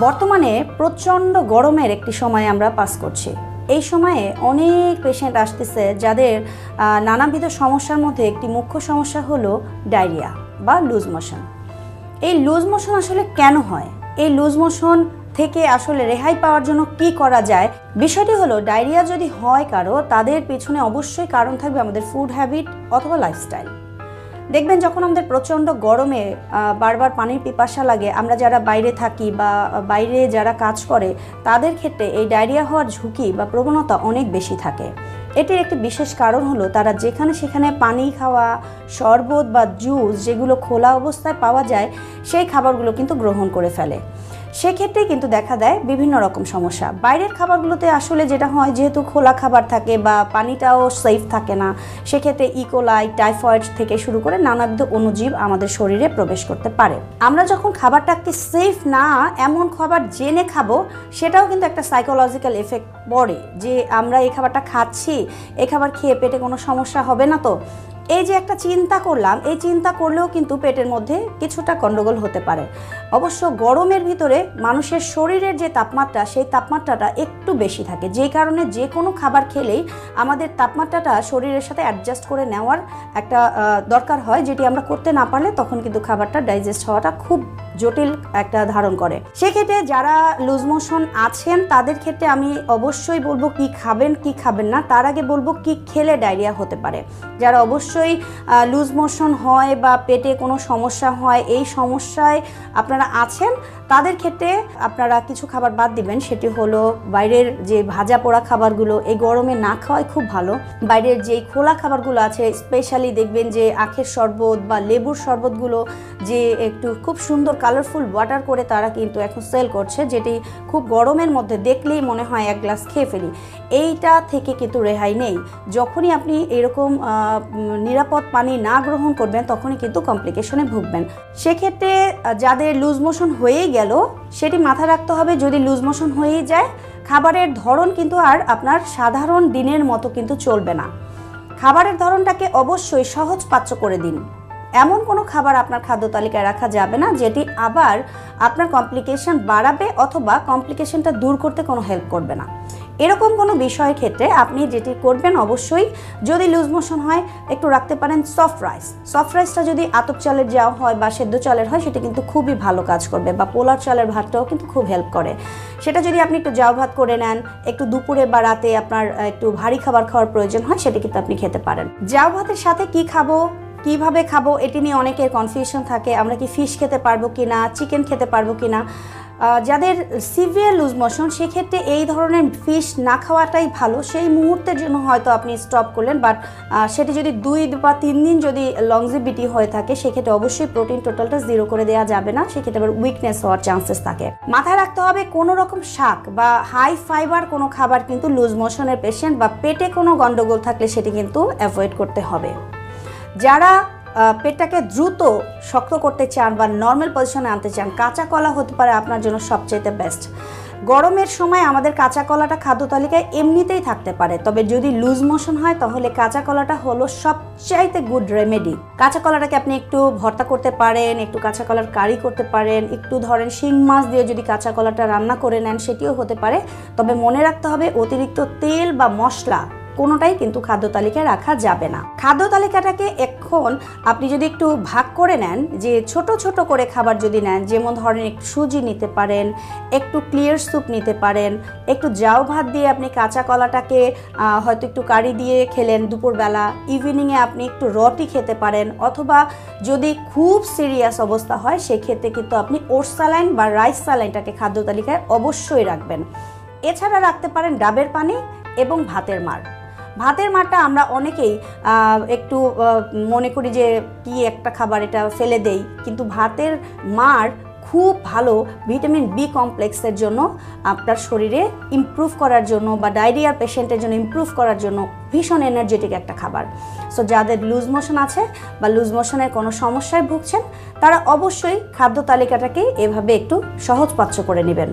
বর্তমানে প্রচণ্ড গরমের একটি সময় আমরা পাস করছি। এই সময়ে অনেক পেশেন্ট আসতেছে যাদের নানাবিধ সমস্যার মধ্যে একটি মুখ্য সমস্যা হলো ডায়রিয়া বা লুজ মোশন। এই লুজ মোশন আসলে কেন হয়, এই লুজ মোশন থেকে আসলে রেহাই পাওয়ার জন্য কি করা যায়? বিষয়টি হলো, ডায়রিয়া যদি হয় কারো, তাদের পিছনে অবশ্যই কারণ থাকবে আমাদের ফুড হ্যাবিট অথবা লাইফস্টাইল। দেখবেন যখন আমাদের প্রচণ্ড গরমে বারবার পানির পিপাসা লাগে, আমরা যারা বাইরে থাকি বা বাইরে যারা কাজ করে তাদের ক্ষেত্রে এই ডায়রিয়া হওয়ার ঝুঁকি বা প্রবণতা অনেক বেশি থাকে। এটির একটি বিশেষ কারণ হলো তারা যেখানে সেখানে পানি খাওয়া, শরবত বা জুস যেগুলো খোলা অবস্থায় পাওয়া যায় সেই খাবারগুলো কিন্তু গ্রহণ করে ফেলে। সেক্ষেত্রে কিন্তু দেখা দেয় বিভিন্ন রকম সমস্যা। বাইরের খাবারগুলোতে আসলে যেটা হয়, যেহেতু খোলা খাবার থাকে বা পানিটাও সেফ থাকে না, সেক্ষেত্রে ইকোলাই, টাইফয়েড থেকে শুরু করে নানাবিধ অণুজীব আমাদের শরীরে প্রবেশ করতে পারে। আমরা যখন খাবারটাকে সেফ না এমন খাবার জেনে খাবো, সেটাও কিন্তু একটা সাইকোলজিক্যাল এফেক্ট পড়ে যে আমরা এই খাবারটা খাচ্ছি, এই খাবার খেয়ে পেটে কোনো সমস্যা হবে না তো। এই যে একটা চিন্তা করলাম, এই চিন্তা করলেও কিন্তু পেটের মধ্যে কিছুটা গন্ডগোল হতে পারে। অবশ্য গরমের ভিতরে মানুষের শরীরের যে তাপমাত্রা, সেই তাপমাত্রাটা একটু বেশি থাকে, যেই কারণে যে কোনো খাবার খেলেই আমাদের তাপমাত্রাটা শরীরের সাথে অ্যাডজাস্ট করে নেওয়ার একটা দরকার হয়, যেটি আমরা করতে না পারলে তখন কিন্তু খাবারটা ডাইজেস্ট হওয়াটা খুব জটিল একটা ধারণ করে। সেক্ষেত্রে যারা লুজ মোশন আছেন তাদের ক্ষেত্রে আমি অবশ্যই বলবো কি খাবেন কি খাবেন না, তার আগে বলবো কি খেলে ডায়রিয়া হতে পারে। যারা অবশ্যই লুজ মোশন হয় বা পেটে কোনো সমস্যা হয়, এই সমস্যায় আপনারা আছেন, তাদের ক্ষেত্রে আপনারা কিছু খাবার বাদ দিবেন। সেটি হলো বাইরের যে ভাজা পোড়া খাবারগুলো এই গরমে না খাওয়াই খুব ভালো। বাইরের যেই খোলা খাবারগুলো আছে, স্পেশালি দেখবেন যে আখের শরবত বা লেবুর শরবতগুলো যে একটু খুব সুন্দর কালারফুল ওয়াটার করে তারা কিন্তু এখন সেল করছে, যেটি খুব গরমের মধ্যে দেখলেই মনে হয় এক গ্লাস খেয়ে ফেলি। এইটা থেকে কিন্তু রেহাই নেই। যখনই আপনি এরকম নিরাপদ পানি না গ্রহণ করবেন তখনই কিন্তু কমপ্লিকেশনে ভুগবেন। সেক্ষেত্রে যাদের লুজ মোশন হয়েই গেল, সেটি মাথায় রাখতে হবে, যদি লুজ মোশন হয়েই যায়, খাবারের ধরন কিন্তু আর আপনার সাধারণ দিনের মতো কিন্তু চলবে না। খাবারের ধরনটাকে অবশ্যই সহজপাচ্য করে দিন। এমন কোনো খাবার আপনার খাদ্য তালিকায় রাখা যাবে না যেটি আবার আপনার কমপ্লিকেশন বাড়াবে অথবা কমপ্লিকেশনটা দূর করতে কোনো হেল্প করবে না। এরকম কোনো বিষয়ের ক্ষেত্রে আপনি যেটি করবেন, অবশ্যই যদি লুজ মোশন হয় একটু রাখতে পারেন সফট রাইস। সফট রাইসটা যদি আতপ চালের যাও হয় বা সেদ্ধ চালের হয়, সেটা কিন্তু খুবই ভালো কাজ করবে, বা পোলার চালের ভাতটাও কিন্তু খুব হেল্প করে। সেটা যদি আপনি একটু জাউ ভাত করে নেন, একটু দুপুরে বা রাতে আপনার একটু ভারী খাবার খাওয়ার প্রয়োজন হয়, সেটা কিন্তু আপনি খেতে পারেন। জাউ ভাতের সাথে কি খাবো, কিভাবে খাবো, এটি নিয়ে অনেকের কনফিউশন থাকে। আমরা কি ফিশ খেতে পারবো কিনা, চিকেন খেতে পারবো কিনা। যাদের সিভিয়ার লুজ মোশন, সেক্ষেত্রে এই ধরনের ফিশ না খাওয়াটাই ভালো। সেই মুহূর্তের জন্য হয়তো আপনি স্টপ করলেন, বাট সেটি যদি 2 বা 3 দিন যদি লংজিভিটি হয়ে থাকে, সেক্ষেত্রে অবশ্যই প্রোটিন টোটালটা 0 করে দেওয়া যাবে না, সেক্ষেত্রে আবার উইকনেস হওয়ার চান্সেস থাকে। মাথায় রাখতে হবে, কোনো রকম শাক বা হাই ফাইবার কোনো খাবার কিন্তু লুজ মোশনের পেশেন্ট বা পেটে কোনো গন্ডগোল থাকলে সেটি কিন্তু অ্যাভয়েড করতে হবে। যারা পেটটাকে দ্রুত শক্ত করতে চান বা নর্মাল পজিশনে আনতে চান, কাঁচা কলা হতে পারে আপনার জন্য সবচেয়ে বেস্ট। গরমের সময় আমাদের কাঁচা কলাটা খাদ্য তালিকায় এমনিতেই থাকতে পারে, তবে যদি লুজ মোশন হয় তাহলে কাঁচা কলাটা হলো সবচাইতে গুড রেমেডি। কাঁচা কলাটাকে আপনি একটু ভর্তা করতে পারেন, একটু কাঁচা কলার কারি করতে পারেন, একটু ধরেন শিং মাছ দিয়ে যদি কাঁচা কলাটা রান্না করে নেন, সেটিও হতে পারে। তবে মনে রাখতে হবে, অতিরিক্ত তেল বা মশলা কোনোটাই কিন্তু খাদ্য তালিকায় রাখা যাবে না। খাদ্য তালিকাটাকে এখন আপনি যদি একটু ভাগ করে নেন, যে ছোট ছোট করে খাবার যদি নেন, যেমন ধরেন একটু সুজি নিতে পারেন, একটু ক্লিয়ার স্যুপ নিতে পারেন, একটু জাউ ভাত দিয়ে আপনি কাঁচা কলাটাকে হয়তো একটু কারি দিয়ে খেলেন দুপুরবেলা, ইভিনিংয়ে আপনি একটু রুটি খেতে পারেন, অথবা যদি খুব সিরিয়াস অবস্থা হয় সেক্ষেত্রে কিন্তু আপনি ওটস স্যালাইন বা রাইস স্যালাইনটাকে খাদ্য তালিকায় অবশ্যই রাখবেন। এছাড়া রাখতে পারেন ডাবের পানি এবং ভাতের মাড়। ভাতের মাড়টা আমরা অনেকেই একটু মনে করি যে কি একটা খাবার, এটা ফেলে দেই, কিন্তু ভাতের মাড় খুব ভালো ভিটামিন বি কমপ্লেক্সের জন্য, আপনার শরীরে ইমপ্রুভ করার জন্য বা ডায়রিয়ার পেশেন্টের জন্য ইমপ্রুভ করার জন্য ভীষণ এনার্জেটিক একটা খাবার। সো যাদের লুজ মোশন আছে বা লুজ মোশনের কোনো সমস্যায় ভুগছেন, তারা অবশ্যই খাদ্য তালিকাটাকে এভাবে একটু সহজপাচ্য করে নেবেন।